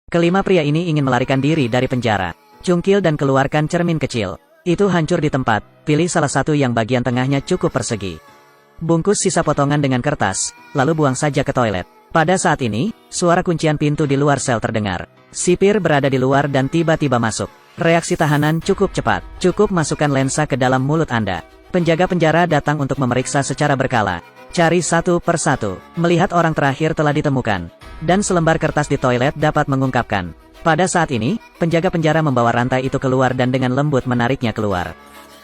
Kelima pria ini ingin melarikan diri dari penjara. Cungkil dan keluarkan cermin kecil. Itu hancur di tempat, pilih salah satu yang bagian tengahnya cukup persegi. Bungkus sisa potongan dengan kertas, lalu buang saja ke toilet. Pada saat ini, suara kuncian pintu di luar sel terdengar. Sipir berada di luar dan tiba-tiba masuk. Reaksi tahanan cukup cepat. Cukup masukkan lensa ke dalam mulut Anda. Penjaga penjara datang untuk memeriksa secara berkala. Cari satu per satu. Melihat orang terakhir telah ditemukan. Dan selembar kertas di toilet dapat mengungkapkan. Pada saat ini, penjaga penjara membawa rantai itu keluar dan dengan lembut menariknya keluar.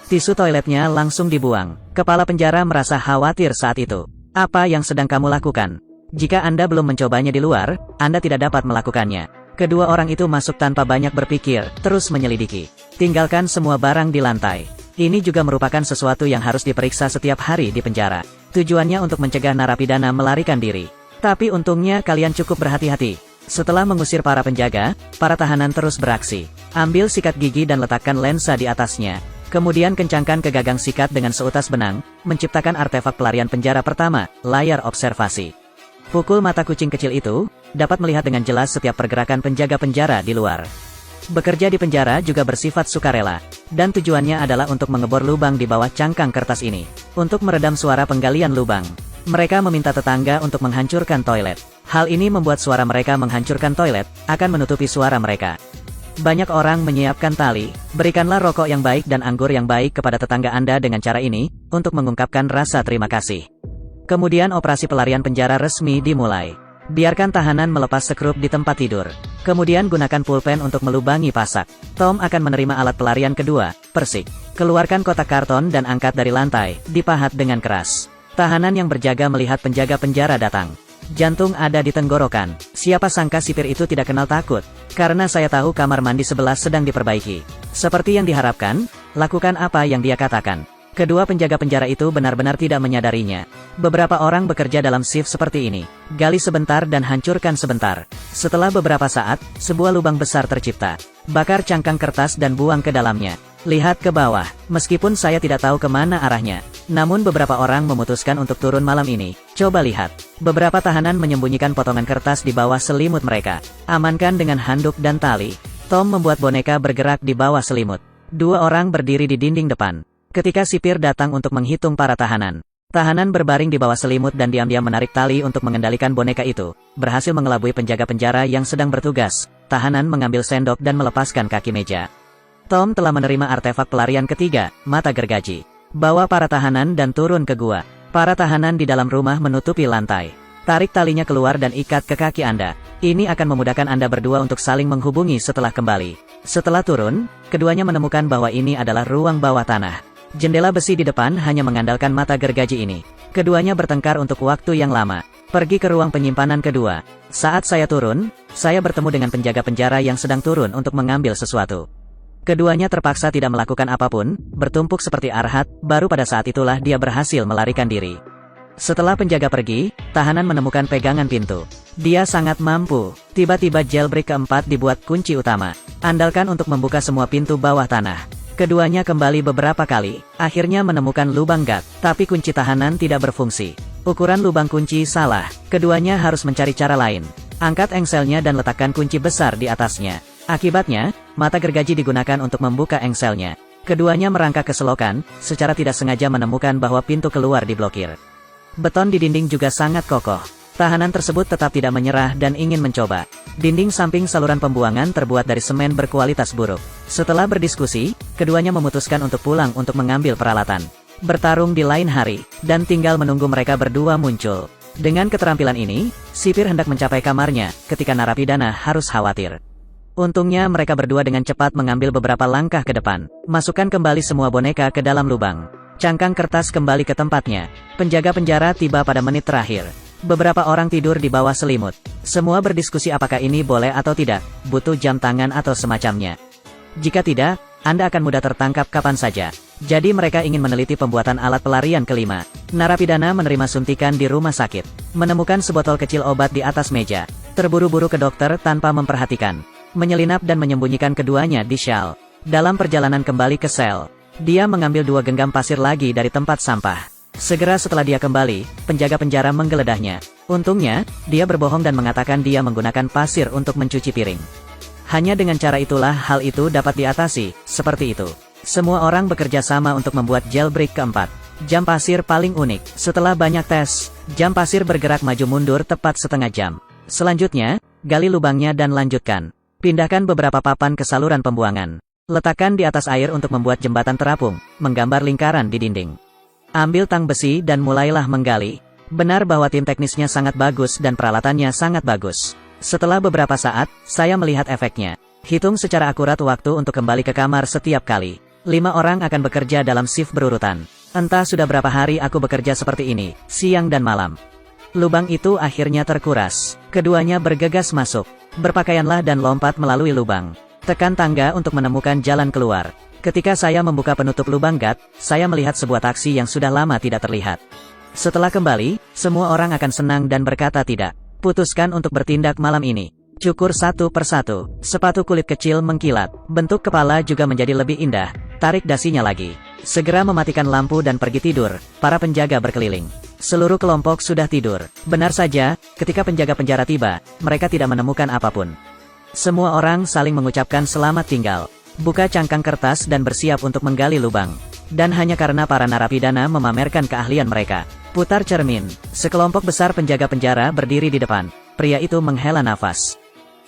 Tisu toiletnya langsung dibuang. Kepala penjara merasa khawatir saat itu. Apa yang sedang kamu lakukan? Jika Anda belum mencobanya di luar, Anda tidak dapat melakukannya. Kedua orang itu masuk tanpa banyak berpikir, terus menyelidiki. Tinggalkan semua barang di lantai. Ini juga merupakan sesuatu yang harus diperiksa setiap hari di penjara. Tujuannya untuk mencegah narapidana melarikan diri. Tapi untungnya kalian cukup berhati-hati. Setelah mengusir para penjaga, para tahanan terus beraksi. Ambil sikat gigi dan letakkan lensa di atasnya. Kemudian kencangkan ke gagang sikat dengan seutas benang, menciptakan artefak pelarian penjara pertama, layar observasi. Pukul mata kucing kecil itu, dapat melihat dengan jelas setiap pergerakan penjaga penjara di luar. Bekerja di penjara juga bersifat sukarela, dan tujuannya adalah untuk mengebor lubang di bawah cangkang kertas ini, untuk meredam suara penggalian lubang. Mereka meminta tetangga untuk menghancurkan toilet. Hal ini membuat suara mereka menghancurkan toilet, akan menutupi suara mereka. Banyak orang menyiapkan tali, berikanlah rokok yang baik dan anggur yang baik kepada tetangga Anda dengan cara ini, untuk mengungkapkan rasa terima kasih. Kemudian operasi pelarian penjara resmi dimulai. Biarkan tahanan melepas sekrup di tempat tidur. Kemudian gunakan pulpen untuk melubangi pasak. Tom akan menerima alat pelarian kedua, persik. Keluarkan kotak karton dan angkat dari lantai, dipahat dengan keras. Tahanan yang berjaga melihat penjaga penjara datang. Jantung ada di tenggorokan. Siapa sangka sipir itu tidak kenal takut. Karena saya tahu kamar mandi sebelah sedang diperbaiki. Seperti yang diharapkan, lakukan apa yang dia katakan. Kedua penjaga penjara itu benar-benar tidak menyadarinya. Beberapa orang bekerja dalam shift seperti ini. Gali sebentar dan hancurkan sebentar. Setelah beberapa saat, sebuah lubang besar tercipta. Bakar cangkang kertas dan buang ke dalamnya. Lihat ke bawah. Meskipun saya tidak tahu kemana arahnya. Namun beberapa orang memutuskan untuk turun malam ini. Coba lihat. Beberapa tahanan menyembunyikan potongan kertas di bawah selimut mereka. Amankan dengan handuk dan tali. Tom membuat boneka bergerak di bawah selimut. Dua orang berdiri di dinding depan. Ketika sipir datang untuk menghitung para tahanan. Tahanan berbaring di bawah selimut dan diam-diam menarik tali untuk mengendalikan boneka itu. Berhasil mengelabui penjaga penjara yang sedang bertugas. Tahanan mengambil sendok dan melepaskan kaki meja. Tom telah menerima artefak pelarian ketiga, mata gergaji. Bawa para tahanan dan turun ke gua. Para tahanan di dalam rumah menutupi lantai. Tarik talinya keluar dan ikat ke kaki Anda. Ini akan memudahkan Anda berdua untuk saling menghubungi setelah kembali. Setelah turun, keduanya menemukan bahwa ini adalah ruang bawah tanah. Jendela besi di depan hanya mengandalkan mata gergaji ini. Keduanya bertengkar untuk waktu yang lama. Pergi ke ruang penyimpanan kedua. Saat saya turun, saya bertemu dengan penjaga penjara yang sedang turun untuk mengambil sesuatu. Keduanya terpaksa tidak melakukan apapun, bertumpuk seperti Arhat, baru pada saat itulah dia berhasil melarikan diri. Setelah penjaga pergi, tahanan menemukan pegangan pintu. Dia sangat mampu. Tiba-tiba jailbreak keempat dibuat kunci utama. Andalkan untuk membuka semua pintu bawah tanah. Keduanya kembali beberapa kali, akhirnya menemukan lubang gat, tapi kunci tahanan tidak berfungsi. Ukuran lubang kunci salah, keduanya harus mencari cara lain. Angkat engselnya dan letakkan kunci besar di atasnya. Akibatnya, mata gergaji digunakan untuk membuka engselnya. Keduanya merangkak ke selokan, secara tidak sengaja menemukan bahwa pintu keluar diblokir. Beton di dinding juga sangat kokoh. Tahanan tersebut tetap tidak menyerah dan ingin mencoba. Dinding samping saluran pembuangan terbuat dari semen berkualitas buruk. Setelah berdiskusi, keduanya memutuskan untuk pulang untuk mengambil peralatan. Bertarung di lain hari, dan tinggal menunggu mereka berdua muncul. Dengan keterampilan ini, sipir hendak mencapai kamarnya, ketika narapidana harus khawatir. Untungnya mereka berdua dengan cepat mengambil beberapa langkah ke depan. Masukkan kembali semua boneka ke dalam lubang. Cangkang kertas kembali ke tempatnya. Penjaga penjara tiba pada menit terakhir. Beberapa orang tidur di bawah selimut. Semua berdiskusi apakah ini boleh atau tidak, butuh jam tangan atau semacamnya. Jika tidak, Anda akan mudah tertangkap kapan saja. Jadi mereka ingin meneliti pembuatan alat pelarian kelima. Narapidana menerima suntikan di rumah sakit. Menemukan sebotol kecil obat di atas meja. Terburu-buru ke dokter tanpa memperhatikan. Menyelinap dan menyembunyikan keduanya di syal. Dalam perjalanan kembali ke sel, dia mengambil 2 genggam pasir lagi dari tempat sampah. Segera setelah dia kembali, penjaga penjara menggeledahnya. Untungnya, dia berbohong dan mengatakan dia menggunakan pasir untuk mencuci piring. Hanya dengan cara itulah hal itu dapat diatasi, seperti itu. Semua orang bekerja sama untuk membuat jailbreak keempat. Jam pasir paling unik. Setelah banyak tes, jam pasir bergerak maju mundur tepat setengah jam. Selanjutnya, gali lubangnya dan lanjutkan. Pindahkan beberapa papan ke saluran pembuangan. Letakkan di atas air untuk membuat jembatan terapung, menggambar lingkaran di dinding. Ambil tang besi dan mulailah menggali. Benar bahwa tim teknisnya sangat bagus dan peralatannya sangat bagus. Setelah beberapa saat, saya melihat efeknya. Hitung secara akurat waktu untuk kembali ke kamar setiap kali. 5 orang akan bekerja dalam shift berurutan. Entah sudah berapa hari aku bekerja seperti ini, siang dan malam. Lubang itu akhirnya terkuras. Keduanya bergegas masuk. Berpakaianlah dan lompat melalui lubang. Tekan tangga untuk menemukan jalan keluar. Ketika saya membuka penutup lubang gat, saya melihat sebuah taksi yang sudah lama tidak terlihat. Setelah kembali, semua orang akan senang dan berkata tidak. Putuskan untuk bertindak malam ini. Cukur satu persatu. Sepatu kulit kecil mengkilat. Bentuk kepala juga menjadi lebih indah. Tarik dasinya lagi. Segera mematikan lampu dan pergi tidur. Para penjaga berkeliling. Seluruh kelompok sudah tidur. Benar saja, ketika penjaga penjara tiba, mereka tidak menemukan apapun. Semua orang saling mengucapkan selamat tinggal. Buka cangkang kertas dan bersiap untuk menggali lubang. Dan hanya karena para narapidana memamerkan keahlian mereka. Putar cermin. Sekelompok besar penjaga penjara berdiri di depan. Pria itu menghela nafas.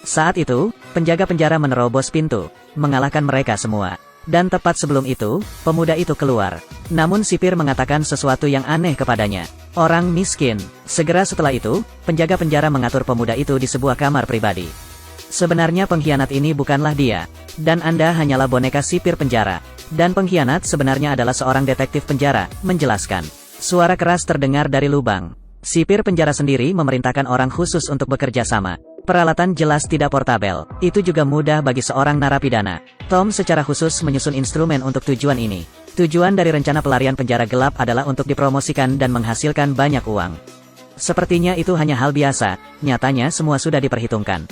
Saat itu, penjaga penjara menerobos pintu, mengalahkan mereka semua. Dan tepat sebelum itu, pemuda itu keluar. Namun sipir mengatakan sesuatu yang aneh kepadanya. Orang miskin. Segera setelah itu, penjaga penjara mengatur pemuda itu di sebuah kamar pribadi. Sebenarnya pengkhianat ini bukanlah dia. Dan Anda hanyalah boneka sipir penjara. Dan pengkhianat sebenarnya adalah seorang detektif penjara, menjelaskan. Suara keras terdengar dari lubang. Sipir penjara sendiri memerintahkan orang khusus untuk bekerja sama. Peralatan jelas tidak portabel. Itu juga mudah bagi seorang narapidana. Tom secara khusus menyusun instrumen untuk tujuan ini. Tujuan dari rencana pelarian penjara gelap adalah untuk dipromosikan dan menghasilkan banyak uang. Sepertinya itu hanya hal biasa, nyatanya semua sudah diperhitungkan.